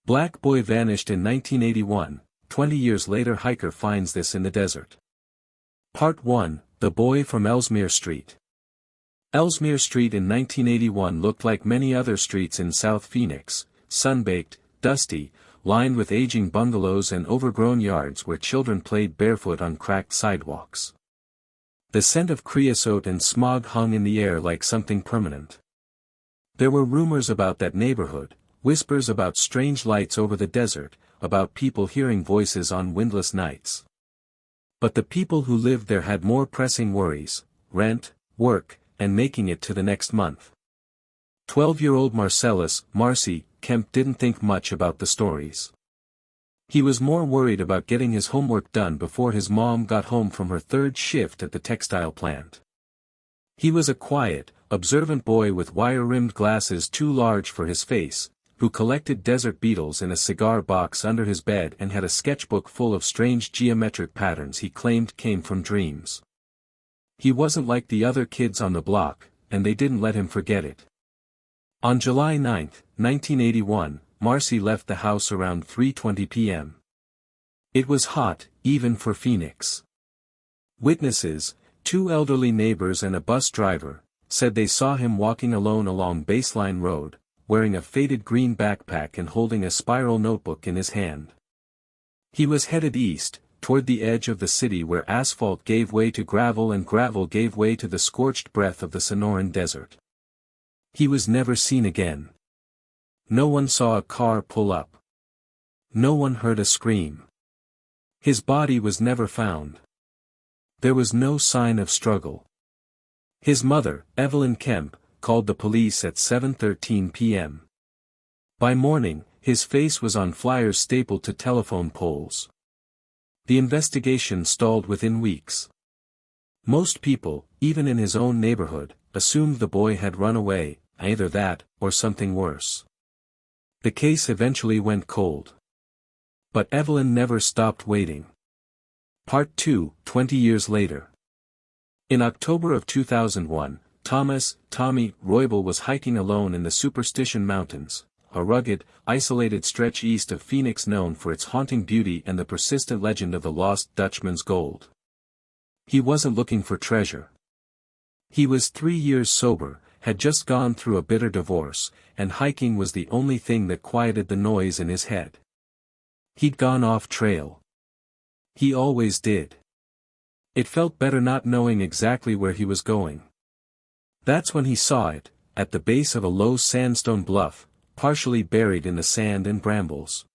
Black boy vanished in 1981, 20 years later hiker finds this in the desert. Part 1, The Boy from Ellesmere Street. Ellesmere Street in 1981 looked like many other streets in South Phoenix, sun-baked, dusty, lined with aging bungalows and overgrown yards where children played barefoot on cracked sidewalks. The scent of creosote and smog hung in the air like something permanent. There were rumors about that neighborhood, whispers about strange lights over the desert, about people hearing voices on windless nights. But the people who lived there had more pressing worries: rent, work, and making it to the next month. 12-year-old Marcy Kemp didn't think much about the stories. He was more worried about getting his homework done before his mom got home from her third shift at the textile plant. He was a quiet, observant boy with wire-rimmed glasses too large for his face, who collected desert beetles in a cigar box under his bed and had a sketchbook full of strange geometric patterns he claimed came from dreams. He wasn't like the other kids on the block, and they didn't let him forget it. On July 9, 1981, Marcy left the house around 3:20 p.m. It was hot, even for Phoenix. Witnesses, 2 elderly neighbors and a bus driver, said they saw him walking alone along Baseline Road, wearing a faded green backpack and holding a spiral notebook in his hand. He was headed east, toward the edge of the city where asphalt gave way to gravel and gravel gave way to the scorched breath of the Sonoran Desert. He was never seen again. No one saw a car pull up. No one heard a scream. His body was never found. There was no sign of struggle. His mother, Evelyn Kemp, called the police at 7:13 p.m. By morning, his face was on flyers stapled to telephone poles. The investigation stalled within weeks. Most people, even in his own neighborhood, assumed the boy had run away, either that, or something worse. The case eventually went cold. But Evelyn never stopped waiting. Part 2, 20 years later. In October of 2001, Tommy Roybal was hiking alone in the Superstition Mountains, a rugged, isolated stretch east of Phoenix known for its haunting beauty and the persistent legend of the lost Dutchman's gold. He wasn't looking for treasure. He was 3 years sober, had just gone through a bitter divorce, and hiking was the only thing that quieted the noise in his head. He'd gone off trail. He always did. It felt better not knowing exactly where he was going. That's when he saw it, at the base of a low sandstone bluff, partially buried in the sand and brambles.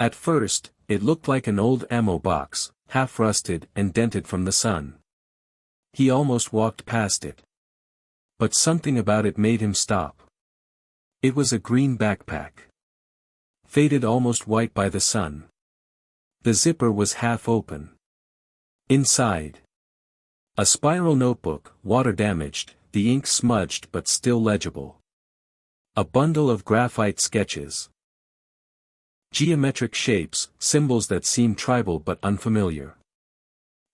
At first, it looked like an old ammo box, half rusted and dented from the sun. He almost walked past it. But something about it made him stop. It was a green backpack. Faded almost white by the sun. The zipper was half open. Inside, a spiral notebook, water-damaged, the ink smudged but still legible. A bundle of graphite sketches. Geometric shapes, symbols that seemed tribal but unfamiliar.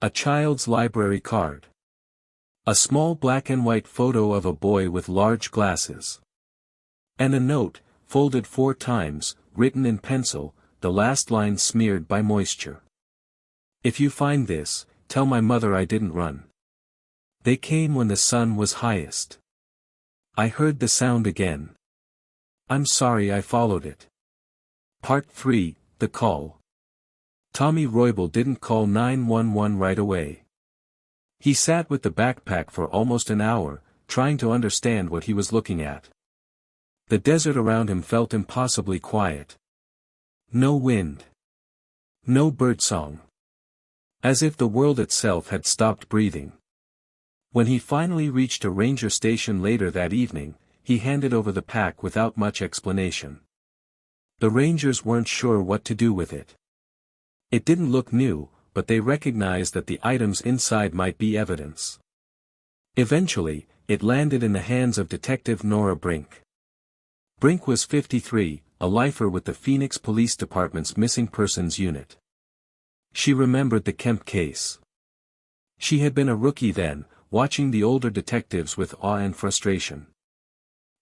A child's library card. A small black and white photo of a boy with large glasses. And a note, folded 4 times, written in pencil, the last line smeared by moisture. If you find this, tell my mother I didn't run. They came when the sun was highest. I heard the sound again. I'm sorry I followed it. Part 3, The Call. Tommy Roybal didn't call 911 right away. He sat with the backpack for almost an hour, trying to understand what he was looking at. The desert around him felt impossibly quiet. No wind. No birdsong. As if the world itself had stopped breathing. When he finally reached a ranger station later that evening, he handed over the pack without much explanation. The rangers weren't sure what to do with it. It didn't look new, but they recognized that the items inside might be evidence. Eventually, it landed in the hands of Detective Nora Brink. Brink was 53, a lifer with the Phoenix Police Department's Missing Persons Unit. She remembered the Kemp case. She had been a rookie then, watching the older detectives with awe and frustration.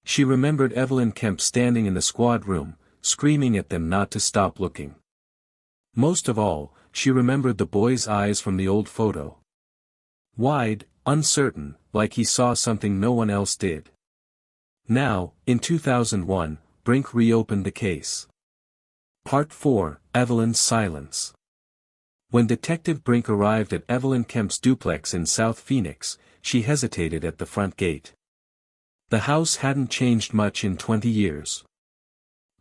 She remembered Evelyn Kemp standing in the squad room, screaming at them not to stop looking. Most of all, she remembered the boy's eyes from the old photo. Wide, uncertain, like he saw something no one else did. Now, in 2001, Brink reopened the case. Part 4, Evelyn's Silence. When Detective Brink arrived at Evelyn Kemp's duplex in South Phoenix, she hesitated at the front gate. The house hadn't changed much in 20 years.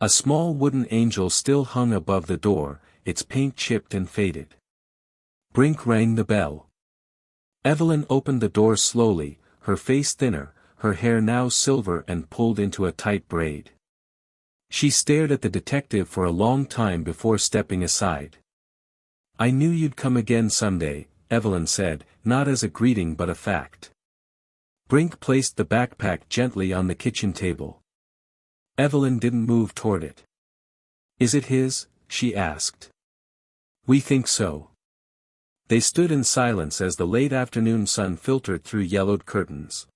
A small wooden angel still hung above the door, its paint chipped and faded. Brink rang the bell. Evelyn opened the door slowly, her face thinner, her hair now silver and pulled into a tight braid. She stared at the detective for a long time before stepping aside. "I knew you'd come again someday," Evelyn said, not as a greeting but a fact. Brink placed the backpack gently on the kitchen table. Evelyn didn't move toward it. "Is it his?" she asked. "We think so." They stood in silence as the late afternoon sun filtered through yellowed curtains.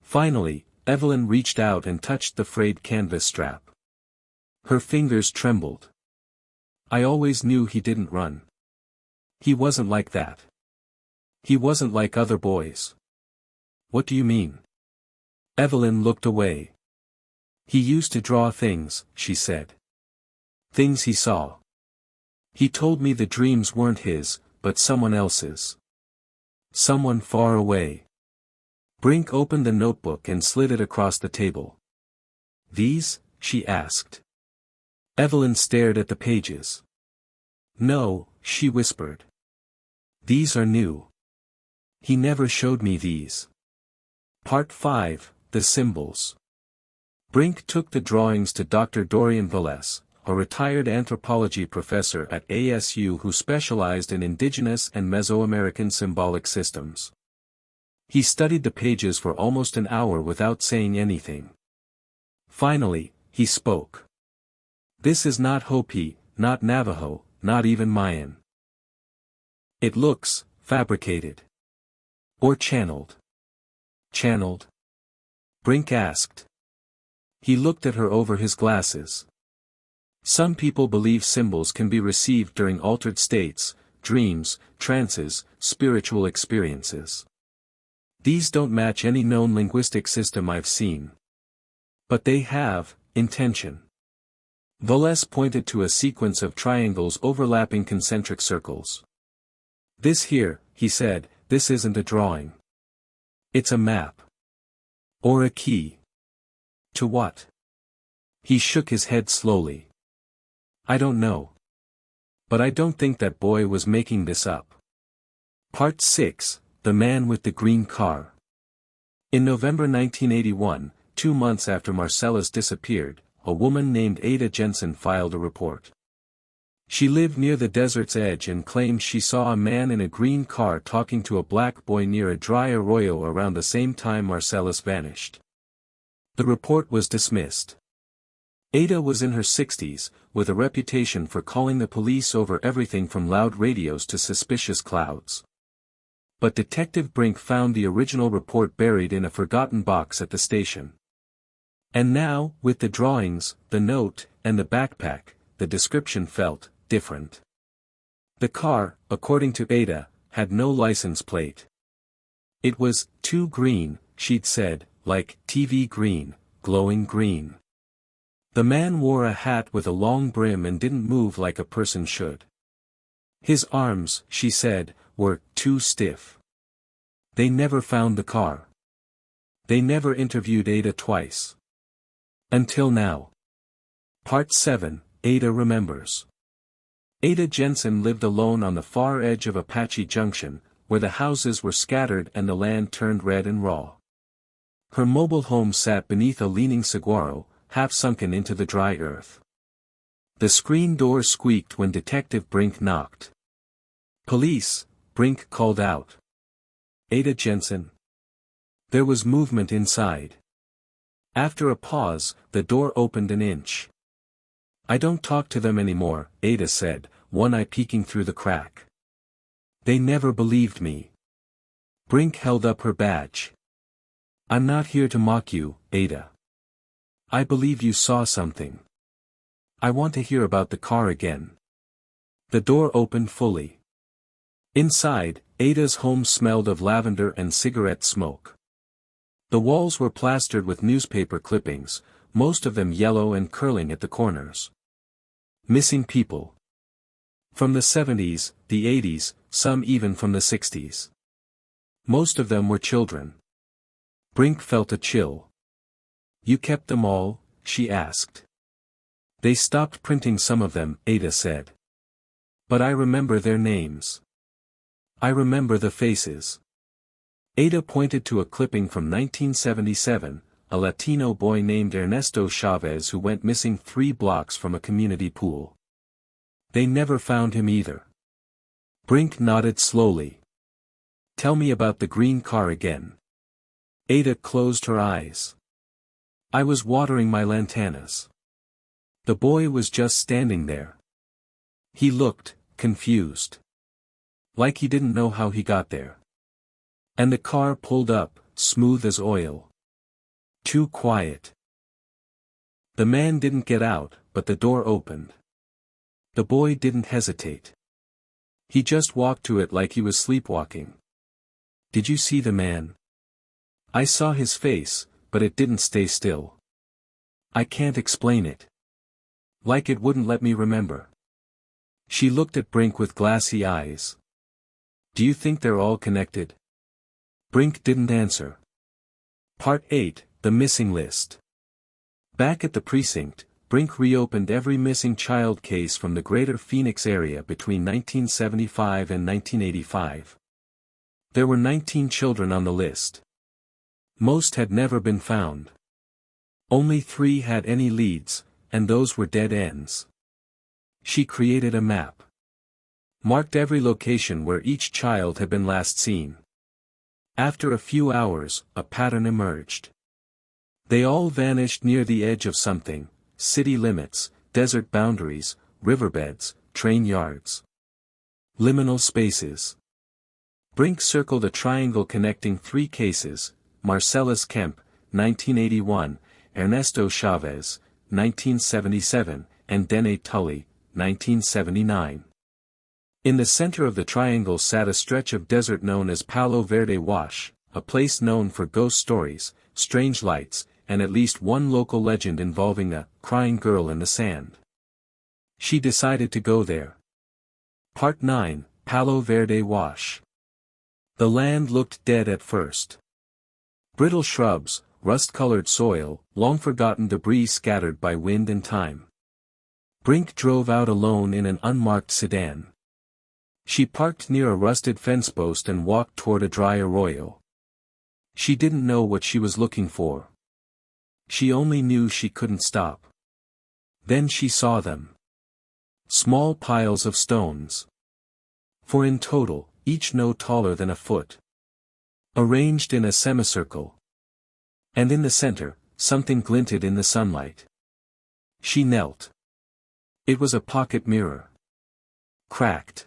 Finally, Evelyn reached out and touched the frayed canvas strap. Her fingers trembled. "I always knew he didn't run. He wasn't like that. He wasn't like other boys." "What do you mean?" Evelyn looked away. "He used to draw things," she said. "Things he saw. He told me the dreams weren't his, but someone else's. Someone far away." Brink opened the notebook and slid it across the table. "These?" she asked. Evelyn stared at the pages. "No," she whispered. "These are new. He never showed me these." Part 5, The Symbols. Brink took the drawings to Dr. Dorian Velez, a retired anthropology professor at ASU who specialized in indigenous and Mesoamerican symbolic systems. He studied the pages for almost an hour without saying anything. Finally, he spoke. "This is not Hopi, not Navajo, not even Mayan. It looks fabricated. Or channeled." "Channeled?" Brink asked. He looked at her over his glasses. "Some people believe symbols can be received during altered states, dreams, trances, spiritual experiences. These don't match any known linguistic system I've seen. But they have intention." Velez pointed to a sequence of triangles overlapping concentric circles. "This here," he said, "this isn't a drawing. It's a map. Or a key. To what?" He shook his head slowly. "I don't know. But I don't think that boy was making this up." Part 6, The Man with the Green Car. In November 1981, 2 months after Marcellus disappeared, a woman named Ada Jensen filed a report. She lived near the desert's edge and claimed she saw a man in a green car talking to a black boy near a dry arroyo around the same time Marcellus vanished. The report was dismissed. Ada was in her 60s, with a reputation for calling the police over everything from loud radios to suspicious clouds. But Detective Brink found the original report buried in a forgotten box at the station. And now, with the drawings, the note, and the backpack, the description felt different. The car, according to Ada, had no license plate. It was too green, she'd said, like TV green, glowing green. The man wore a hat with a long brim and didn't move like a person should. His arms, she said, were too stiff. They never found the car. They never interviewed Ada twice. Until now. Part 7, Ada Remembers. Ada Jensen lived alone on the far edge of Apache Junction, where the houses were scattered and the land turned red and raw. Her mobile home sat beneath a leaning saguaro, half sunken into the dry earth. The screen door squeaked when Detective Brink knocked. "Police," Brink called out. "Ada Jensen?" There was movement inside. After a pause, the door opened an inch. "I don't talk to them anymore," Ada said, one eye peeking through the crack. "They never believed me." Brink held up her badge. "I'm not here to mock you, Ada. I believe you saw something. I want to hear about the car again. The door opened fully. Inside, Ada's home smelled of lavender and cigarette smoke. The walls were plastered with newspaper clippings, most of them yellow and curling at the corners. Missing people. From the 70s, the 80s, some even from the 60s. Most of them were children. Brink felt a chill. You kept them all? She asked. They stopped printing some of them, Ada said. But I remember their names. I remember the faces. Ada pointed to a clipping from 1977, a Latino boy named Ernesto Chavez who went missing 3 blocks from a community pool. They never found him either. Brink nodded slowly. Tell me about the green car again. Ada closed her eyes. I was watering my lantanas. The boy was just standing there. He looked confused. Like he didn't know how he got there. And the car pulled up, smooth as oil. Too quiet. The man didn't get out, but the door opened. The boy didn't hesitate. He just walked to it like he was sleepwalking. Did you see the man? I saw his face, but it didn't stay still. I can't explain it. Like it wouldn't let me remember. She looked at Brink with glassy eyes. Do you think they're all connected? Brink didn't answer. Part 8, The Missing List. Back at the precinct, Brink reopened every missing child case from the greater Phoenix area between 1975 and 1985. There were 19 children on the list. Most had never been found. Only 3 had any leads, and those were dead ends. She created a map. Marked every location where each child had been last seen. After a few hours, a pattern emerged. They all vanished near the edge of something: city limits, desert boundaries, riverbeds, train yards. Liminal spaces. Brink circled a triangle connecting 3 cases: Marcellus Kemp, 1981, Ernesto Chavez, 1977, and Dene Tully, 1979. In the center of the triangle sat a stretch of desert known as Palo Verde Wash, a place known for ghost stories, strange lights, and at least one local legend involving a crying girl in the sand. She decided to go there. Part 9, Palo Verde Wash. The land looked dead at first. Brittle shrubs, rust-colored soil, long-forgotten debris scattered by wind and time. Brink drove out alone in an unmarked sedan. She parked near a rusted fence post and walked toward a dry arroyo. She didn't know what she was looking for. She only knew she couldn't stop. Then she saw them. Small piles of stones. 4 in total, each no taller than a foot. Arranged in a semicircle. And in the center, something glinted in the sunlight. She knelt. It was a pocket mirror. Cracked.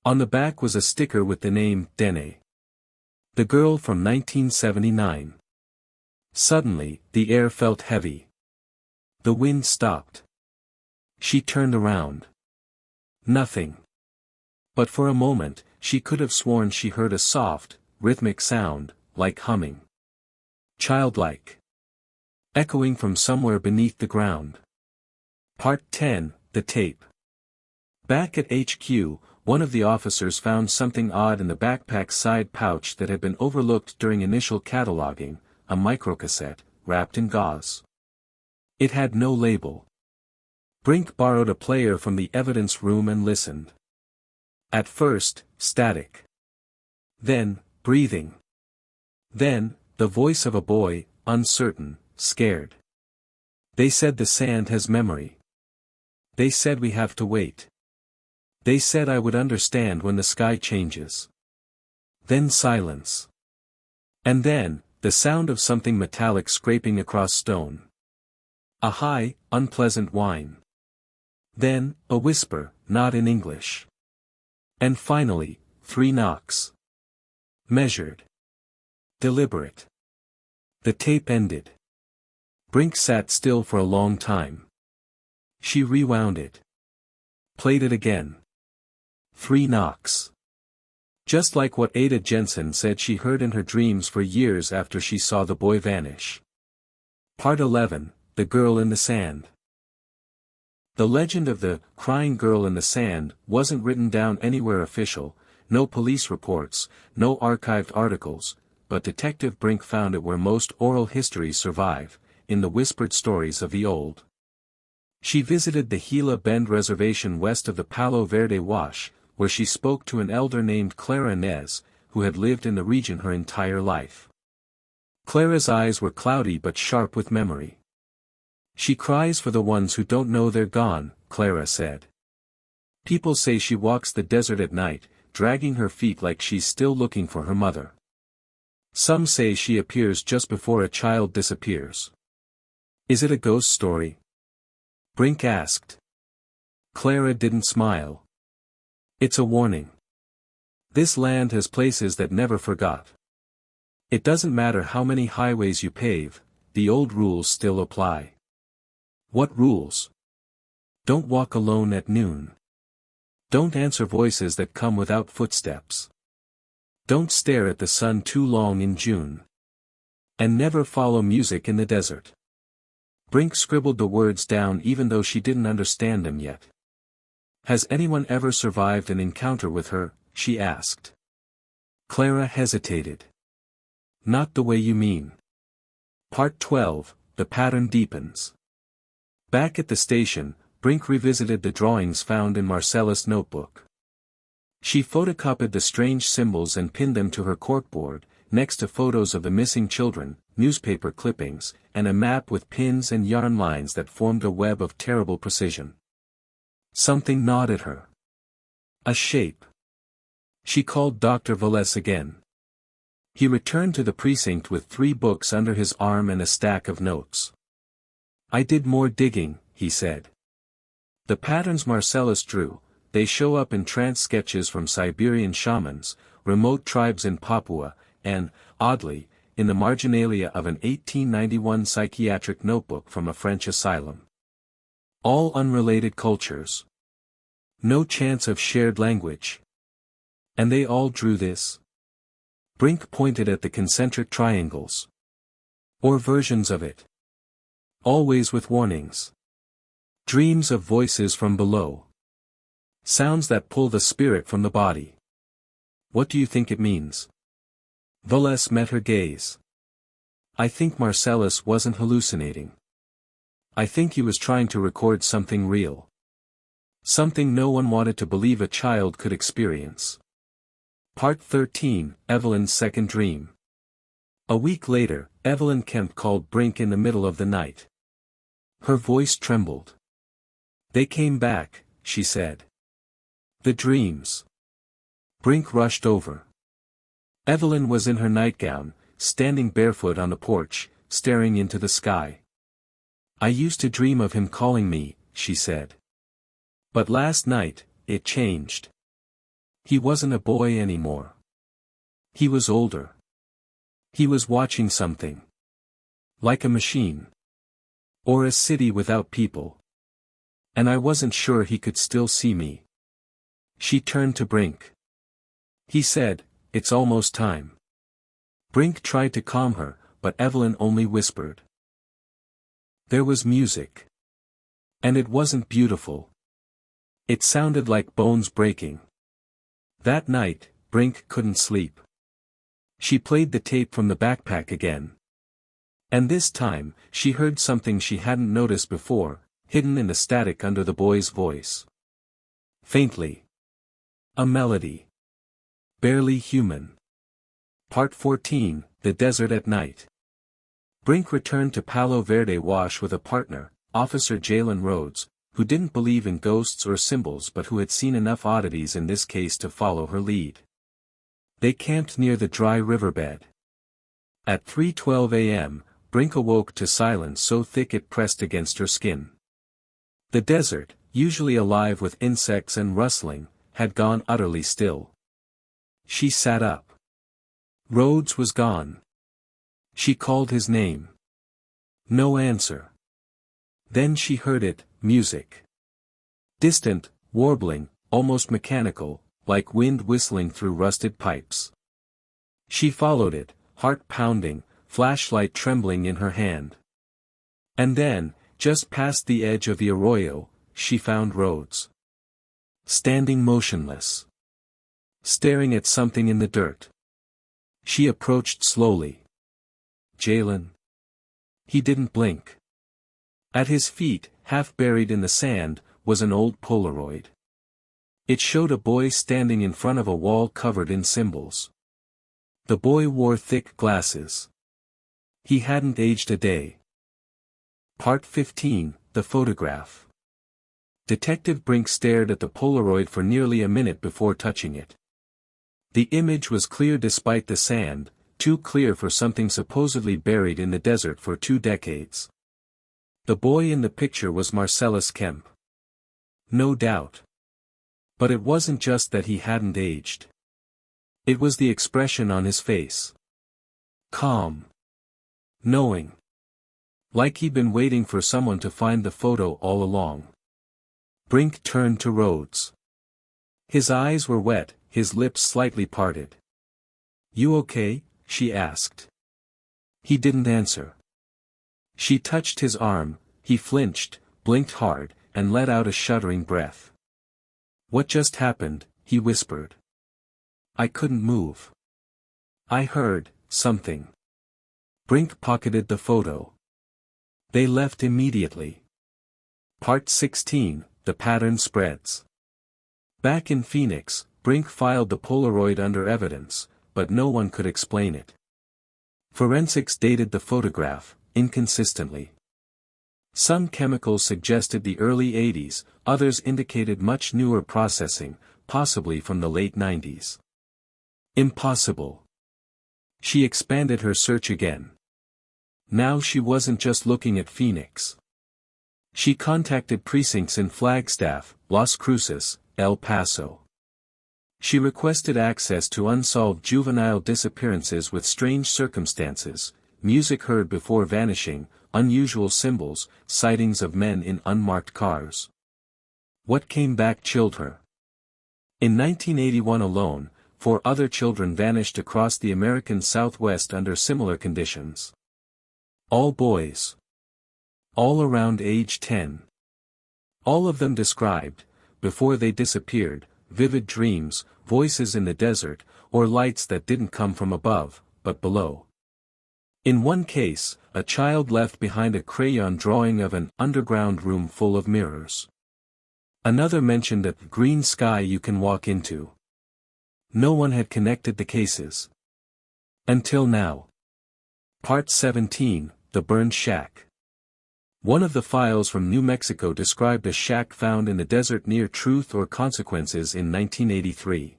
On the back was a sticker with the name, Dene. The girl from 1979. Suddenly, the air felt heavy. The wind stopped. She turned around. Nothing. But for a moment, she could have sworn she heard a soft, rhythmic sound, like humming. Childlike. Echoing from somewhere beneath the ground. Part 10, The Tape. Back at HQ, one of the officers found something odd in the backpack's side pouch that had been overlooked during initial cataloging: a microcassette, wrapped in gauze. It had no label. Brink borrowed a player from the evidence room and listened. At first, static. Then, breathing. Then, the voice of a boy, uncertain, scared. They said the sand has memory. They said we have to wait. They said I would understand when the sky changes. Then silence. And then, the sound of something metallic scraping across stone. A high, unpleasant whine. Then, a whisper, not in English. And finally, 3 knocks. Measured. Deliberate. The tape ended. Brink sat still for a long time. She rewound it. Played it again. 3 knocks. Just like what Ada Jensen said she heard in her dreams for years after she saw the boy vanish. Part 11, The Girl in the Sand. The legend of the crying girl in the sand wasn't written down anywhere official, no police reports, no archived articles, but Detective Brink found it where most oral histories survive, in the whispered stories of the old. She visited the Gila Bend Reservation west of the Palo Verde Wash, where she spoke to an elder named Clara Inez, who had lived in the region her entire life. Clara's eyes were cloudy but sharp with memory. She cries for the ones who don't know they're gone, Clara said. People say she walks the desert at night, dragging her feet like she's still looking for her mother. Some say she appears just before a child disappears. Is it a ghost story? Brink asked. Clara didn't smile. It's a warning. This land has places that never forgot. It doesn't matter how many highways you pave, the old rules still apply. What rules? Don't walk alone at noon. Don't answer voices that come without footsteps. Don't stare at the sun too long in June. And never follow music in the desert. Brink scribbled the words down even though she didn't understand them yet. Has anyone ever survived an encounter with her? She asked. Clara hesitated. Not the way you mean. Part 12, The Pattern Deepens. Back at the station, Brink revisited the drawings found in Marcella's notebook. She photocopied the strange symbols and pinned them to her corkboard, next to photos of the missing children, newspaper clippings, and a map with pins and yarn lines that formed a web of terrible precision. Something gnawed at her. A shape. She called Dr. Velez again. He returned to the precinct with 3 books under his arm and a stack of notes. I did more digging, he said. The patterns Marcellus drew, they show up in trance sketches from Siberian shamans, remote tribes in Papua, and, oddly, in the marginalia of an 1891 psychiatric notebook from a French asylum. All unrelated cultures. No chance of shared language. And they all drew this? Brink pointed at the concentric triangles. Or versions of it. Always with warnings. Dreams of voices from below. Sounds that pull the spirit from the body. What do you think it means? Velez met her gaze. I think Marcellus wasn't hallucinating. I think he was trying to record something real. Something no one wanted to believe a child could experience. Part 13, Evelyn's Second Dream. A week later, Evelyn Kemp called Brink in the middle of the night. Her voice trembled. They came back, she said. The dreams. Brink rushed over. Evelyn was in her nightgown, standing barefoot on the porch, staring into the sky. I used to dream of him calling me, she said. But last night, it changed. He wasn't a boy anymore. He was older. He was watching something. Like a machine. Or a city without people. And I wasn't sure he could still see me. She turned to Brink. He said, it's almost time. Brink tried to calm her, but Evelyn only whispered. There was music. And it wasn't beautiful. It sounded like bones breaking. That night, Brink couldn't sleep. She played the tape from the backpack again. And this time, she heard something she hadn't noticed before, hidden in the static under the boy's voice. Faintly. A melody. Barely human. Part 14, The Desert at Night. Brink returned to Palo Verde Wash with a partner, Officer Jalen Rhodes, who didn't believe in ghosts or symbols but who had seen enough oddities in this case to follow her lead. They camped near the dry riverbed. At 3:12 a.m., Brink awoke to silence so thick it pressed against her skin. The desert, usually alive with insects and rustling, had gone utterly still. She sat up. Rhodes was gone. She called his name. No answer. Then she heard it, Music. Distant, warbling, almost mechanical, like wind whistling through rusted pipes. She followed it, heart pounding, flashlight trembling in her hand. And then, just past the edge of the arroyo, she found Rhodes. Standing motionless. Staring at something in the dirt. She approached slowly. Jalen. He didn't blink. At his feet, half buried in the sand, was an old Polaroid. It showed a boy standing in front of a wall covered in symbols. The boy wore thick glasses. He hadn't aged a day. Part 15, The Photograph. Detective Brink stared at the Polaroid for nearly a minute before touching it. The image was clear despite the sand, too clear for something supposedly buried in the desert for 2 decades. The boy in the picture was Marcellus Kemp. No doubt. But it wasn't just that he hadn't aged. It was the expression on his face. Calm. Knowing. Like he'd been waiting for someone to find the photo all along. Brink turned to Rhodes. His eyes were wet, his lips slightly parted. "You okay?" she asked. He didn't answer. She touched his arm, he flinched, blinked hard, and let out a shuddering breath. "What just happened?" he whispered. "I couldn't move. I heard something." Brink pocketed the photo. They left immediately. Part 16, The Pattern Spreads. Back in Phoenix, Brink filed the Polaroid under evidence, but no one could explain it. Forensics dated the photograph, inconsistently. Some chemicals suggested the early 80s, others indicated much newer processing, possibly from the late 90s. Impossible. She expanded her search again. Now she wasn't just looking at Phoenix. She contacted precincts in Flagstaff, Las Cruces, El Paso. She requested access to unsolved juvenile disappearances with strange circumstances, music heard before vanishing, unusual symbols, sightings of men in unmarked cars. What came back chilled her. In 1981 alone, 4 other children vanished across the American Southwest under similar conditions. All boys. All around age 10. All of them described, before they disappeared, vivid dreams, voices in the desert, or lights that didn't come from above, but below. In one case, a child left behind a crayon drawing of an underground room full of mirrors. Another mentioned a green sky you can walk into. No one had connected the cases. Until now. Part 17, The Burned Shack. One of the files from New Mexico described a shack found in the desert near Truth or Consequences in 1983.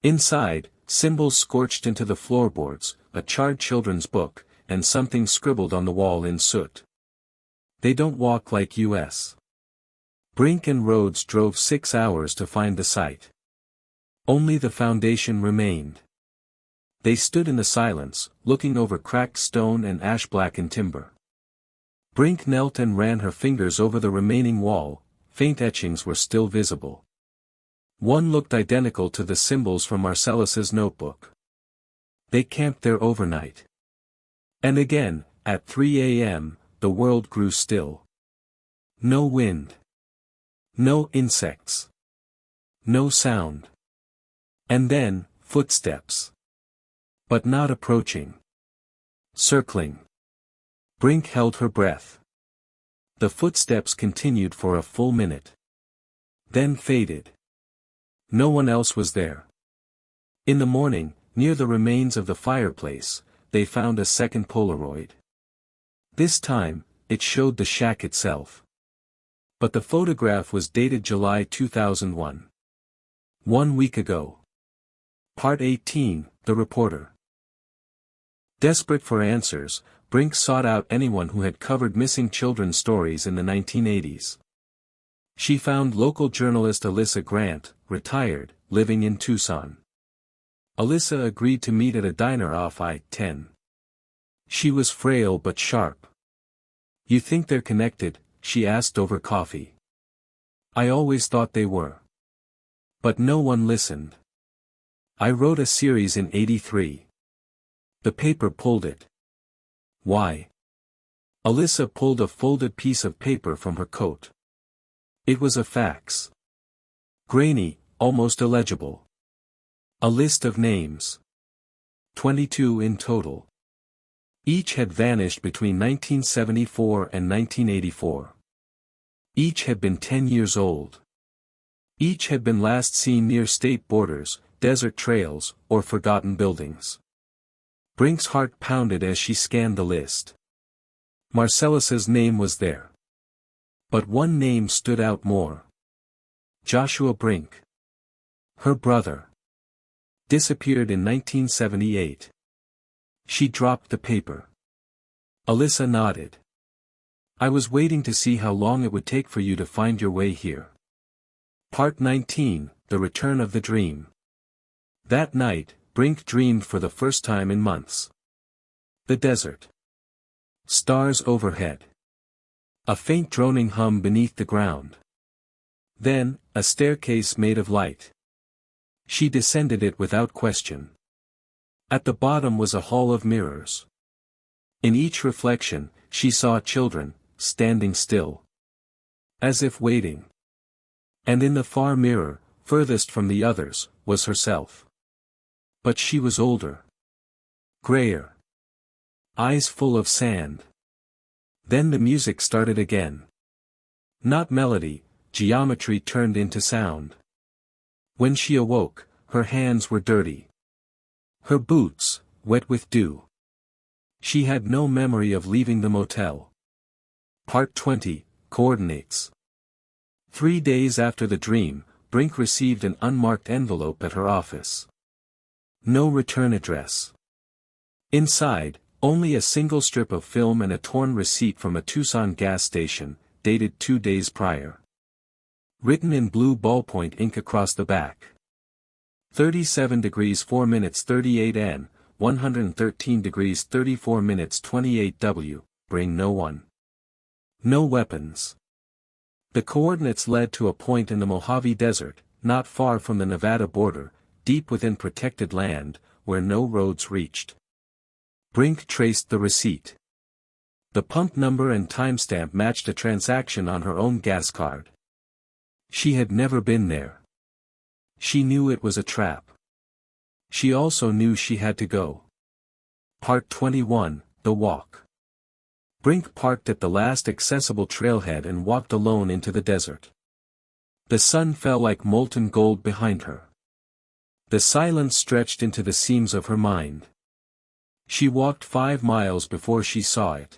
Inside, symbols scorched into the floorboards, a charred children's book, and something scribbled on the wall in soot. They don't walk like U.S. Brink and Rhodes drove 6 hours to find the site. Only the foundation remained. They stood in the silence, looking over cracked stone and ash-blackened timber. Brink knelt and ran her fingers over the remaining wall, faint etchings were still visible. One looked identical to the symbols from Marcellus's notebook. They camped there overnight. And again, at 3 a.m., the world grew still. No wind. No insects. No sound. And then, footsteps. But not approaching. Circling. Brink held her breath. The footsteps continued for a full minute. Then faded. No one else was there. In the morning, near the remains of the fireplace, they found a second Polaroid. This time, it showed the shack itself. But the photograph was dated July 2001. 1 week ago. Part 18, The Reporter. Desperate for answers, Brink sought out anyone who had covered missing children's stories in the 1980s. She found local journalist Alyssa Grant, retired, living in Tucson. Alyssa agreed to meet at a diner off I-10. She was frail but sharp. "You think they're connected?" she asked over coffee. I always thought they were. But no one listened. I wrote a series in '83. The paper pulled it. Why? Alyssa pulled a folded piece of paper from her coat. It was a fax. Grainy, almost illegible. A list of names. 22 in total. Each had vanished between 1974 and 1984. Each had been 10 years old. Each had been last seen near state borders, desert trails, or forgotten buildings. Brink's heart pounded as she scanned the list. Marcellus's name was there. But one name stood out more. Joshua Brink. Her brother. Disappeared in 1978. She dropped the paper. Alyssa nodded. I was waiting to see how long it would take for you to find your way here. Part 19, The Return of the Dream. That night, Brink dreamed for the first time in months. The desert. Stars overhead. A faint droning hum beneath the ground. Then, a staircase made of light. She descended it without question. At the bottom was a hall of mirrors. In each reflection, she saw children, standing still. As if waiting. And in the far mirror, furthest from the others, was herself. But she was older. Grayer. Eyes full of sand. Then the music started again. Not melody, geometry turned into sound. When she awoke, her hands were dirty. Her boots, wet with dew. She had no memory of leaving the motel. Part 20, Coordinates. 3 days after the dream, Brink received an unmarked envelope at her office. No return address. Inside, only a single strip of film and a torn receipt from a Tucson gas station, dated 2 days prior. Written in blue ballpoint ink across the back. 37 degrees 4 minutes 38 N, 113 degrees 34 minutes 28 W, bring no one. No weapons. The coordinates led to a point in the Mojave Desert, not far from the Nevada border, deep within protected land, where no roads reached. Brink traced the receipt. The pump number and timestamp matched a transaction on her own gas card. She had never been there. She knew it was a trap. She also knew she had to go. Part 21, The Walk. Brink parked at the last accessible trailhead and walked alone into the desert. The sun fell like molten gold behind her. The silence stretched into the seams of her mind. She walked 5 miles before she saw it.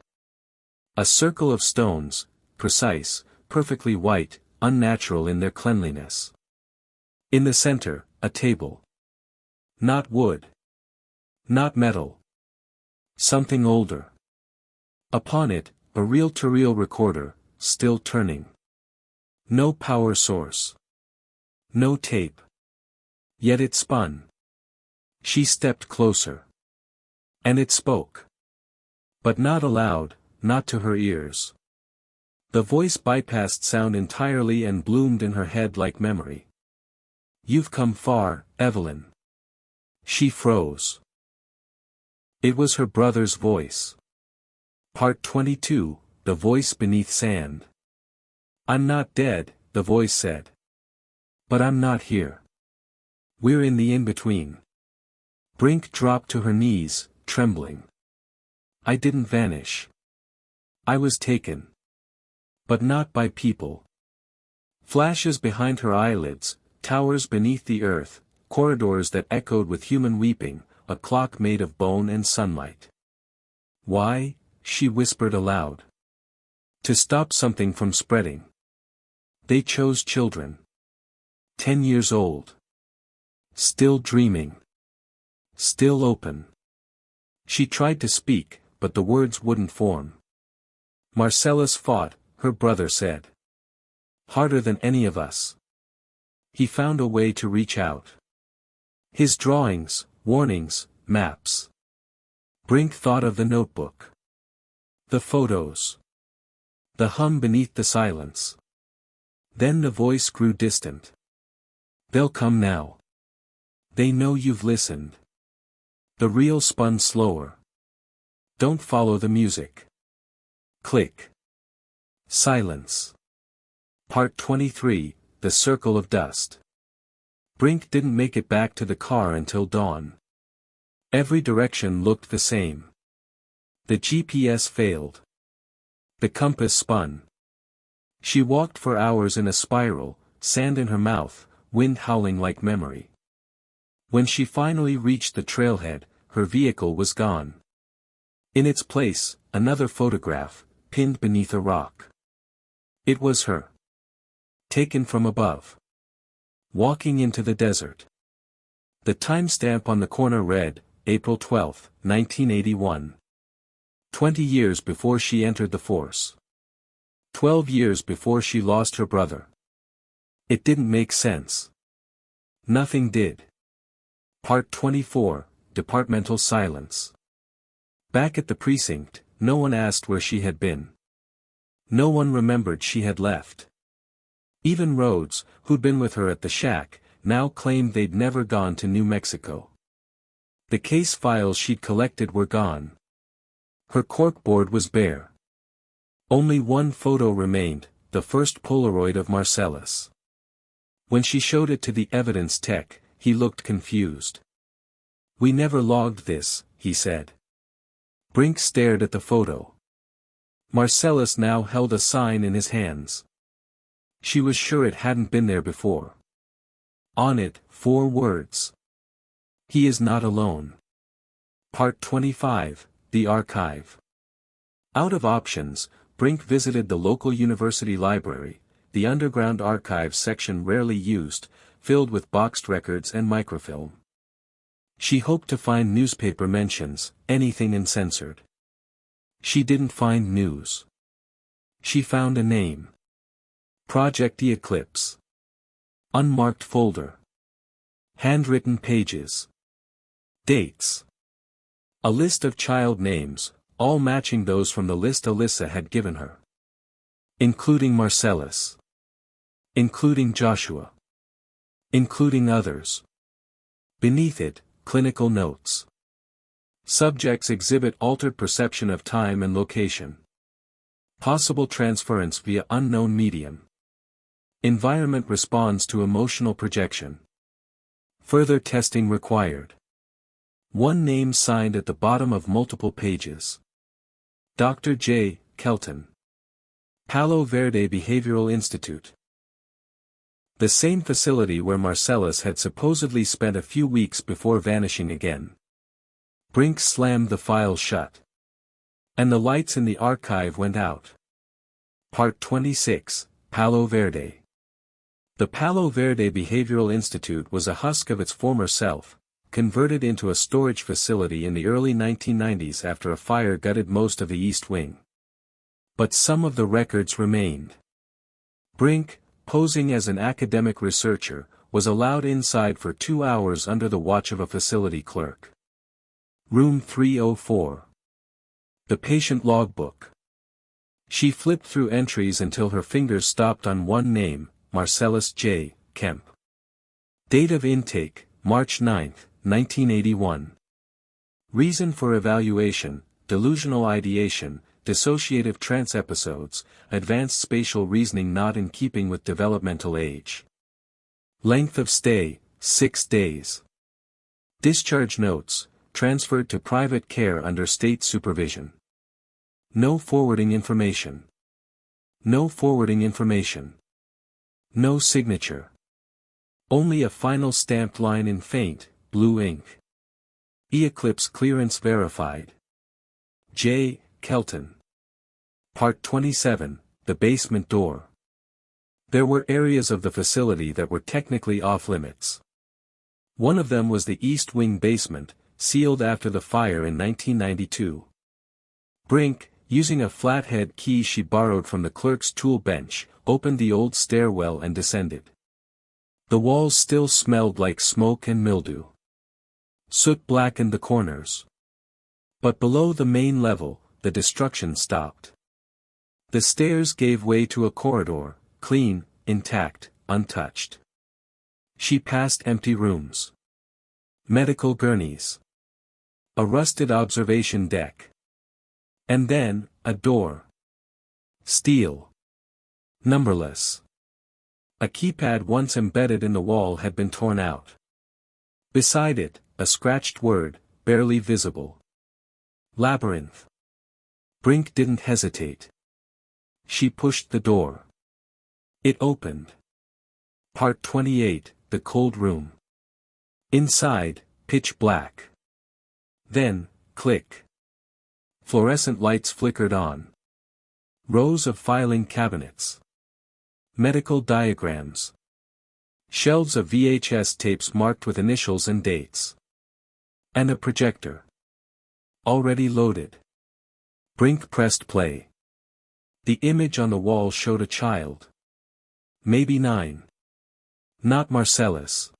A circle of stones, precise, perfectly white, unnatural in their cleanliness. In the center, a table. Not wood. Not metal. Something older. Upon it, a reel-to-reel recorder, still turning. No power source. No tape. Yet it spun. She stepped closer. And it spoke. But not aloud, not to her ears. The voice bypassed sound entirely and bloomed in her head like memory. You've come far, Evelyn. She froze. It was her brother's voice. Part 22, The Voice Beneath Sand. I'm not dead, the voice said. But I'm not here. We're in the in-between. Brink dropped to her knees, trembling. I didn't vanish. I was taken. But not by people. Flashes behind her eyelids, towers beneath the earth, corridors that echoed with human weeping, a clock made of bone and sunlight. Why? She whispered aloud. To stop something from spreading. They chose children. 10 years old. Still dreaming. Still open. She tried to speak, but the words wouldn't form. Marcellus fought, her brother said. Harder than any of us. He found a way to reach out. His drawings, warnings, maps. Brink thought of the notebook. The photos. The hum beneath the silence. Then the voice grew distant. They'll come now. They know you've listened. The reel spun slower. Don't follow the music. Click. Silence. Part 23, The Circle of Dust. Brink didn't make it back to the car until dawn. Every direction looked the same. The GPS failed. The compass spun. She walked for hours in a spiral, sand in her mouth, wind howling like memory. When she finally reached the trailhead, her vehicle was gone. In its place, another photograph, pinned beneath a rock. It was her. Taken from above. Walking into the desert. The timestamp on the corner read, April 12, 1981. 20 years before she entered the force. 12 years before she lost her brother. It didn't make sense. Nothing did. Part 24, Departmental Silence. Back at the precinct, no one asked where she had been. No one remembered she had left. Even Rhodes, who'd been with her at the shack, now claimed they'd never gone to New Mexico. The case files she'd collected were gone. Her corkboard was bare. Only one photo remained, the first Polaroid of Marcellus. When she showed it to the evidence tech, he looked confused. "We never logged this," he said. Brink stared at the photo. Marcellus now held a sign in his hands. She was sure it hadn't been there before. On it, 4 words. He is not alone. Part 25, The Archive. Out of options, Brink visited the local university library, the underground archive section rarely used, filled with boxed records and microfilm. She hoped to find newspaper mentions, anything uncensored. She didn't find news. She found a name. Project The Eclipse. Unmarked folder. Handwritten pages. Dates. A list of child names, all matching those from the list Alyssa had given her. Including Marcellus. Including Joshua. Including others. Beneath it, clinical notes. Subjects exhibit altered perception of time and location. Possible transference via unknown medium. Environment responds to emotional projection. Further testing required. One name signed at the bottom of multiple pages. Dr. J. Kelton. Palo Verde Behavioral Institute. The same facility where Marcellus had supposedly spent a few weeks before vanishing again. Brink slammed the file shut. And the lights in the archive went out. Part 26, Palo Verde. The Palo Verde Behavioral Institute was a husk of its former self, converted into a storage facility in the early 1990s after a fire gutted most of the East Wing. But some of the records remained. Brink, posing as an academic researcher, was allowed inside for 2 hours under the watch of a facility clerk. Room 304. The patient logbook. She flipped through entries until her fingers stopped on one name, Marcellus J. Kemp. Date of intake, March 9, 1981. Reason for evaluation, delusional ideation, dissociative trance episodes, advanced spatial reasoning not in keeping with developmental age. Length of stay, 6 days. Discharge notes, transferred to private care under state supervision. No forwarding information. No forwarding information. No signature. Only a final stamped line in faint, blue ink. E-Eclipse clearance verified. J. Kelton. Part 27, The Basement Door. There were areas of the facility that were technically off-limits. One of them was the East Wing basement, sealed after the fire in 1992. Brink, using a flathead key she borrowed from the clerk's tool bench, opened the old stairwell and descended. The walls still smelled like smoke and mildew. Soot blackened the corners. But below the main level, the destruction stopped. The stairs gave way to a corridor, clean, intact, untouched. She passed empty rooms. Medical gurneys. A rusted observation deck. And then, a door. Steel. Numberless. A keypad once embedded in the wall had been torn out. Beside it, a scratched word, barely visible. Labyrinth. Brink didn't hesitate. She pushed the door. It opened. Part 28, The Cold Room. Inside, pitch black. Then, click. Fluorescent lights flickered on. Rows of filing cabinets. Medical diagrams. Shelves of VHS tapes marked with initials and dates. And a projector. Already loaded. Brink pressed play. The image on the wall showed a child. Maybe 9. Not Marcellus.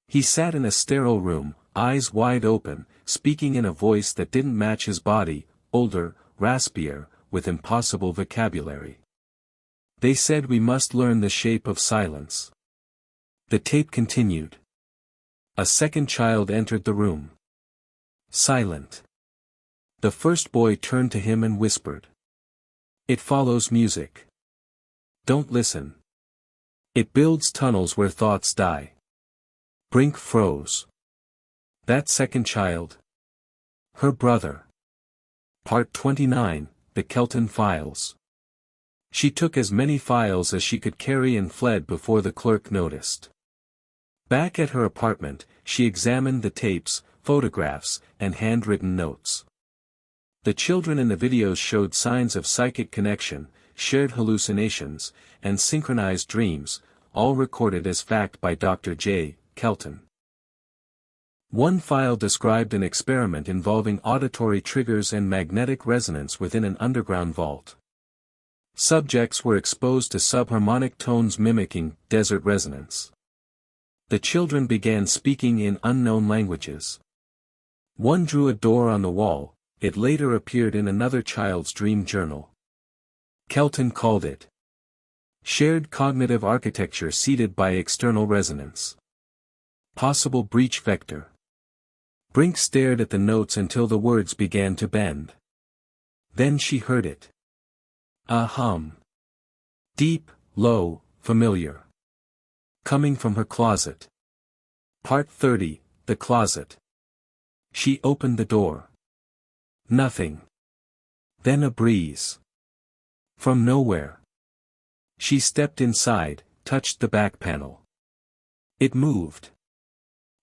He sat in a sterile room, eyes wide open, speaking in a voice that didn't match his body, older, raspier, with impossible vocabulary. They said we must learn the shape of silence. The tape continued. A second child entered the room. Silent. The first boy turned to him and whispered. It follows music. Don't listen. It builds tunnels where thoughts die. Brink froze. That second child. Her brother. Part 29, The Kelton Files. She took as many files as she could carry and fled before the clerk noticed. Back at her apartment, she examined the tapes, photographs, and handwritten notes. The children in the videos showed signs of psychic connection, shared hallucinations, and synchronized dreams, all recorded as fact by Dr. J. Kelton. One file described an experiment involving auditory triggers and magnetic resonance within an underground vault. Subjects were exposed to subharmonic tones mimicking desert resonance. The children began speaking in unknown languages. One drew a door on the wall. It later appeared in another child's dream journal. Kelton called it shared cognitive architecture seeded by external resonance. Possible breach vector. Brink stared at the notes until the words began to bend. Then she heard it. A hum. Deep, low, familiar. Coming from her closet. Part 30, The Closet. She opened the door. Nothing. Then a breeze. From nowhere. She stepped inside, touched the back panel. It moved.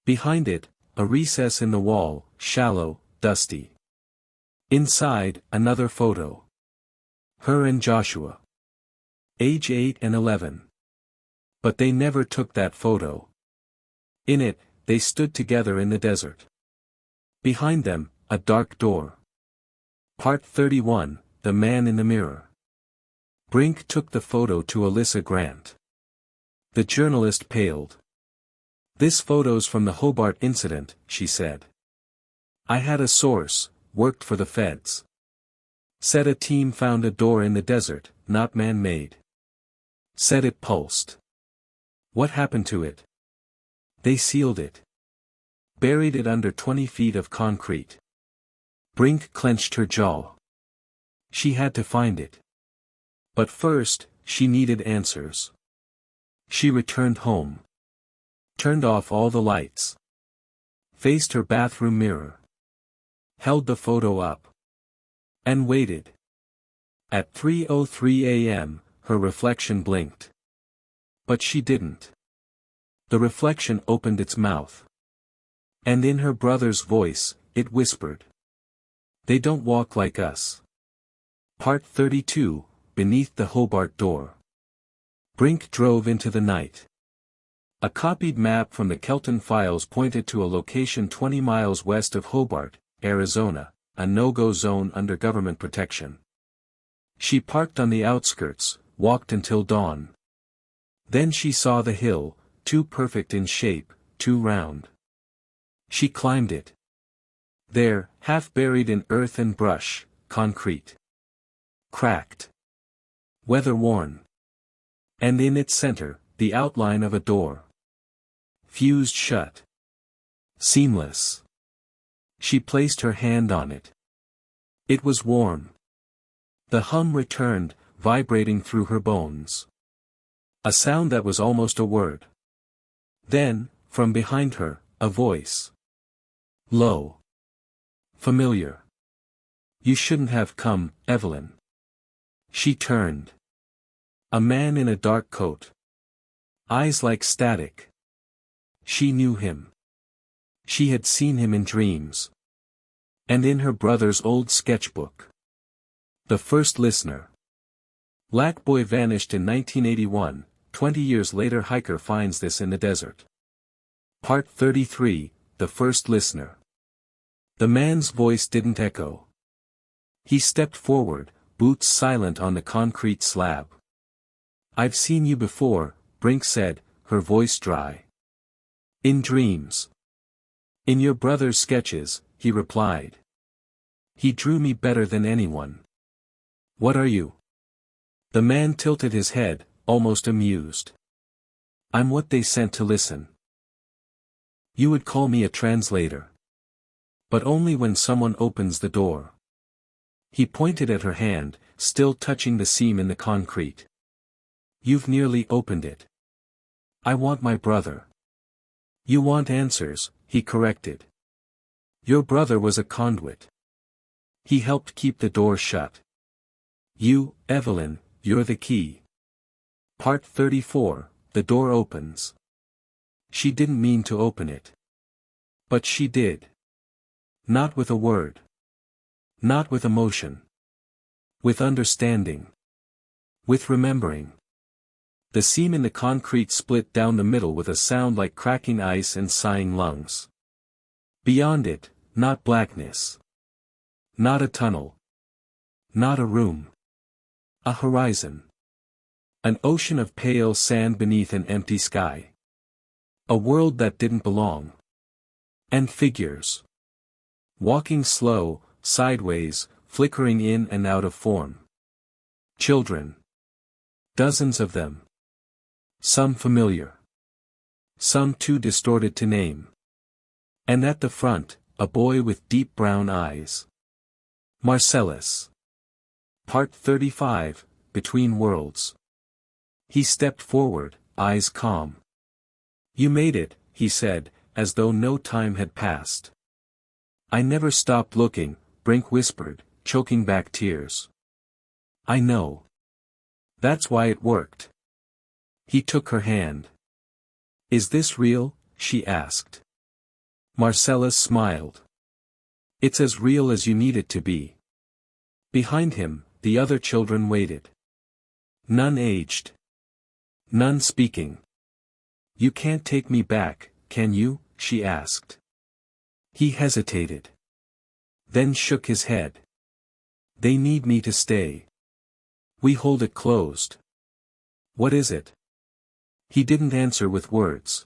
Behind it, a recess in the wall, shallow, dusty. Inside, another photo. Her and Joshua. Age 8 and 11. But they never took that photo. In it, they stood together in the desert. Behind them, a dark door. Part 31, The Man in the Mirror. Brink took the photo to Alyssa Grant. The journalist paled. This photo's from the Hobart incident, she said. I had a source, worked for the feds. Said a team found a door in the desert, not man-made. Said it pulsed. What happened to it? They sealed it. Buried it under 20 feet of concrete. Brink clenched her jaw. She had to find it. But first, she needed answers. She returned home. Turned off all the lights. Faced her bathroom mirror. Held the photo up. And waited. At 3:03 a.m., her reflection blinked. But she didn't. The reflection opened its mouth. And in her brother's voice, it whispered. They don't walk like us. Part 32, Beneath the Hobart Door. Brink drove into the night. A copied map from the Kelton files pointed to a location 20 miles west of Hobart, Arizona, a no-go zone under government protection. She parked on the outskirts, walked until dawn. Then she saw the hill, too perfect in shape, too round. She climbed it. There, half buried in earth and brush, concrete. Cracked. weather-worn. And in its center, the outline of a door. Fused shut. Seamless. She placed her hand on it. It was warm. The hum returned, vibrating through her bones. A sound that was almost a word. Then, from behind her, a voice. Low. Familiar. You shouldn't have come, Evelyn. She turned. A man in a dark coat. Eyes like static. She knew him. She had seen him in dreams. And in her brother's old sketchbook. The first listener. Lackboy vanished in 1981, 20 years later hiker finds this in the desert. Part 33, The First Listener. The man's voice didn't echo. He stepped forward, boots silent on the concrete slab. I've seen you before, Brink said, her voice dry. In dreams. In your brother's sketches, he replied. He drew me better than anyone. What are you? The man tilted his head, almost amused. I'm what they sent to listen. You would call me a translator. But only when someone opens the door. He pointed at her hand, still touching the seam in the concrete. You've nearly opened it. I want my brother. You want answers, he corrected. Your brother was a conduit. He helped keep the door shut. You, Evelyn, you're the key. Part 34, The door opens. She didn't mean to open it. But she did. Not with a word. Not with emotion. With understanding. With remembering. The seam in the concrete split down the middle with a sound like cracking ice and sighing lungs. Beyond it, not blackness. Not a tunnel. Not a room. A horizon. An ocean of pale sand beneath an empty sky. A world that didn't belong. And figures. Walking slow, sideways, flickering in and out of form. Children. Dozens of them. Some familiar. Some too distorted to name. And at the front, a boy with deep brown eyes. Marcellus. Part 35, Between Worlds. He stepped forward, eyes calm. You made it, he said, as though no time had passed. I never stopped looking, Brink whispered, choking back tears. I know. That's why it worked. He took her hand. Is this real? She asked. Marcellus smiled. It's as real as you need it to be. Behind him, the other children waited. None aged. None speaking. You can't take me back, can you? She asked. He hesitated. Then shook his head. They need me to stay. We hold it closed. What is it? He didn't answer with words.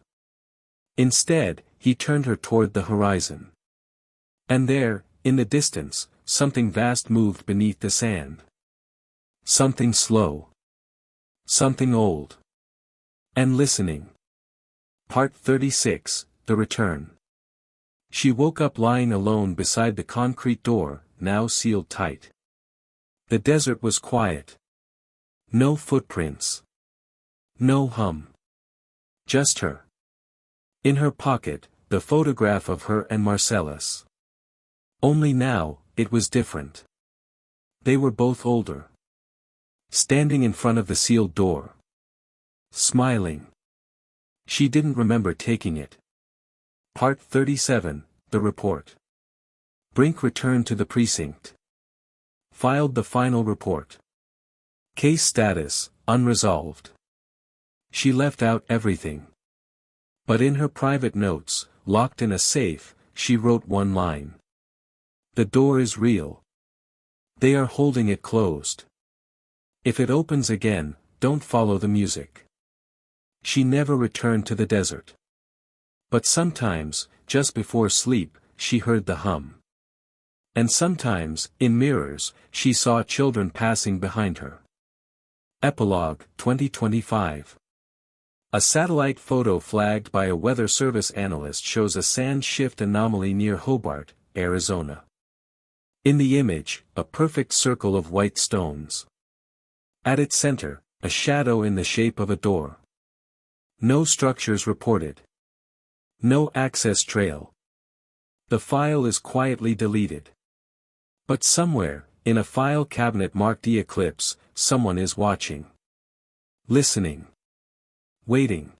Instead, he turned her toward the horizon. And there, in the distance, something vast moved beneath the sand. Something slow. Something old. And listening. Part 36, The Return. She woke up lying alone beside the concrete door, now sealed tight. The desert was quiet. No footprints. No hum. Just her. In her pocket, the photograph of her and Marcellus. Only now, it was different. They were both older. Standing in front of the sealed door. Smiling. She didn't remember taking it. Part 37, The Report. Brink returned to the precinct. Filed the final report. Case status, unresolved. She left out everything. But in her private notes, locked in a safe, she wrote one line. The door is real. They are holding it closed. If it opens again, don't follow the music. She never returned to the desert. But sometimes, just before sleep, she heard the hum. And sometimes, in mirrors, she saw children passing behind her. Epilogue 2025. A satellite photo flagged by a Weather Service analyst shows a sand shift anomaly near Hobart, Arizona. In the image, a perfect circle of white stones. At its center, a shadow in the shape of a door. No structures reported. No access trail. The file is quietly deleted. But somewhere, in a file cabinet marked E Eclipse, someone is watching. Listening. Waiting.